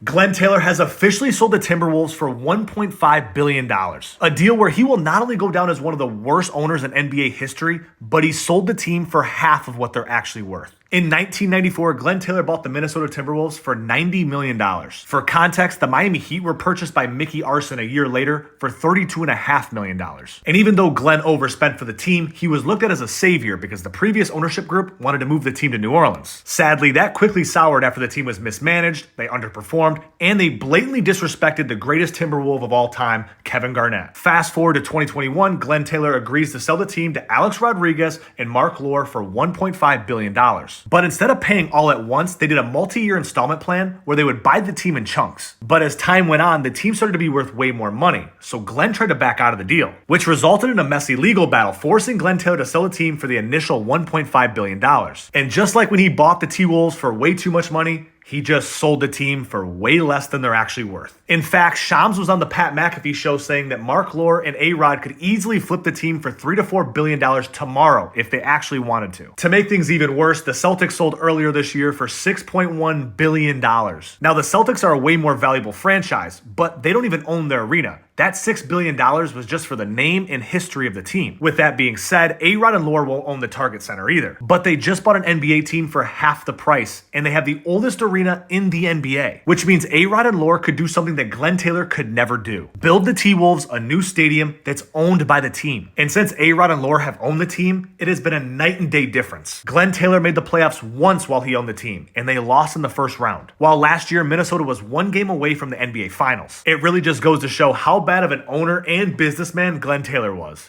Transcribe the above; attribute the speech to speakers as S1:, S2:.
S1: Glenn Taylor has officially sold the Timberwolves for $1.5 billion. A deal where he will not only go down as one of the worst owners in NBA history, but he sold the team for half of what they're actually worth. In 1994, Glenn Taylor bought the Minnesota Timberwolves for $90 million. For context, the Miami Heat were purchased by Mickey Arson a year later for $32.5 million. And even though Glenn overspent for the team, he was looked at as a savior because the previous ownership group wanted to move the team to New Orleans. Sadly, that quickly soured after the team was mismanaged, they underperformed, and they blatantly disrespected the greatest Timberwolf of all time, Kevin Garnett. Fast forward to 2021, Glenn Taylor agrees to sell the team to Alex Rodriguez and Marc Lore for $1.5 billion. But instead of paying all at once, they did a multi-year installment plan where they would buy the team in chunks. But as time went on, the team started to be worth way more money, so Glenn tried to back out of the deal, which resulted in a messy legal battle, forcing Glenn Taylor to sell the team for the initial $1.5 billion. And just like when he bought the T-Wolves for way too much money, he just sold the team for way less than they're actually worth. In fact, Shams was on the Pat McAfee show saying that Marc Lore and A-Rod could easily flip the team for $3 to $4 billion tomorrow if they actually wanted to. To make things even worse, the Celtics sold earlier this year for $6.1 billion. Now, the Celtics are a way more valuable franchise, but they don't even own their arena. That $6 billion was just for the name and history of the team. With that being said, A-Rod and Lore won't own the Target Center either. But they just bought an NBA team for half the price, and they have the oldest arena in the NBA, which means A-Rod and Lore could do something that Glenn Taylor could never do. Build the T-Wolves a new stadium that's owned by the team. And since A-Rod and Lore have owned the team, it has been a night and day difference. Glenn Taylor made the playoffs once while he owned the team, and they lost in the first round. While last year, Minnesota was one game away from the NBA Finals. It really just goes to show how bad of an owner and businessman Glenn Taylor was.